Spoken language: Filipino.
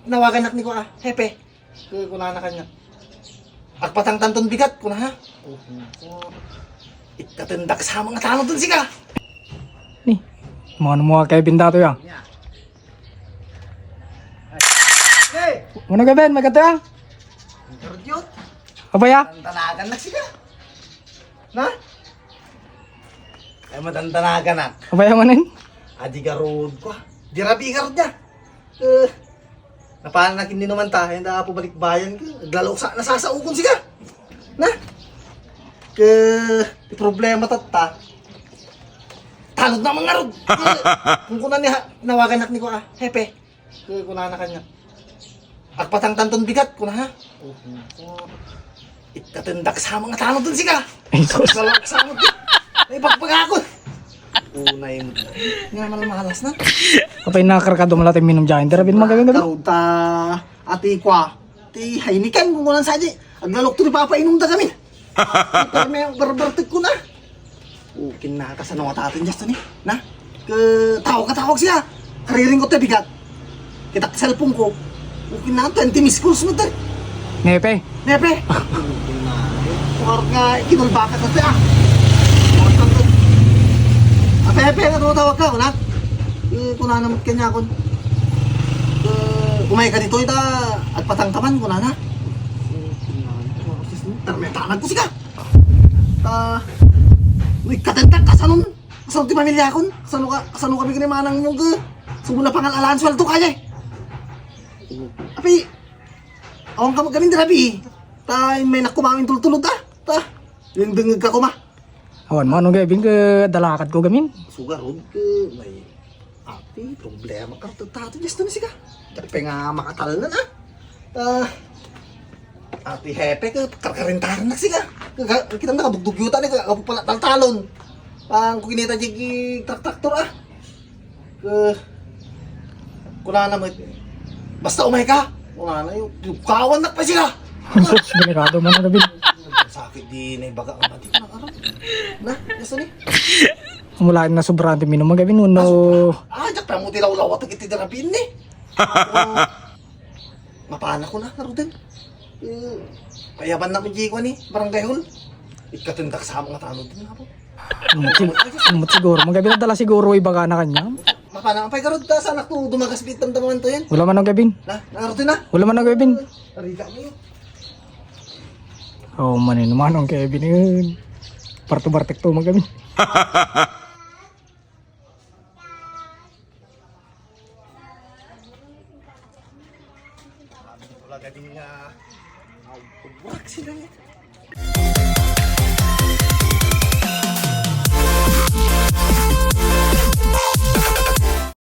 nawagan nak ni ko hepe. Kuna na kanya. Agpatang tanton bigat kuna ha. Ikatendak sa mga tanong dun sika. Nih, mga kayo pindato ya. Hey, Muna ka Ben, magato ya. karudyot. Apa ya? Tanagan nak sika. Na? Ay matantanagan nak. Apa ya manin? Adi garod ko. Di rabi garod niya. Napaan na hindi naman ta, hindi po balik bayan ko. Naglalok sa nasasaugon siya. Na? Di problema tatta. Tanod na mga rod. Kung kuna niya nawagan nak ni ko hepe. Kuna na kanya. Agpatang tanton bigat kuna ha. Ikatendak sa mga tanod dun siya. Galok sa mo. Ay pagpag ako. Unay mo. Nga malamahalas na. Apa yung nakakarkado mo natin minum dyan? Darabin mo gawin gabi? Ta ati kwa. Ti hainikan kung kunan saji. Aglalok to ni Papa inom da kami. Ito may barbartik ko na. Ukin na ka sa mga tatin just ni. Na? Tawag siya. Kariring ko te bigat. Kita sa cellphone ko. Ukin na 20 miss calls mo te. Nepe. Nepe. Ukin na. Tukar nga kinulbakat na te Pepe na tumutawag ka, unak. Kuna namot kanya kon. Kumay ka dito ita at patangtaman kuna na. Tarmetanag ko sika. Katentak kasanon. Kasanon ti pamilya kon. Kasano kami kini manang mo ke. Sumula pangalalaan sweldo kaya. Api awang kami gamin dirabi. May nakumaming tultulod ta. Yung dengeg ka ko ma. Awan mo anong gawin ke dalakat ko gamin? Sugar ke may ati problema ka tato just na siya. Tapi nga makatal na na. Ati hepe ke karkarintaran na siya. Kita nakadugdug yuta ni kapupala taltalon. Ang kukinita jigi traktor kuna na mo basta umay ka. Kuna na yung kawan na pa siya. Delikado man na gabi. Sakit din ay baga ang mati ko na karon. Na, just ni. Mula na sobrang minum mo gabi no. Jak pa mo tilaw-law at iti darabin ni. Mapana ko na karon din. Kayaban na mo ko ni barangay hall. Ikatindak sa mga tanod din nga po. Umot siguro. Magabi na dala siguro ibaga na kanya. Mapana ang pay karod ka sa anak ko dumagas bitam daman to yan. Wala man ang gabin. Na, nakaroon na. Wala man ang gabin. Ariga mo yun. Oh manin naman ang Kevin yun. Parto-bartek to magabi. Wala gading burak sila niya.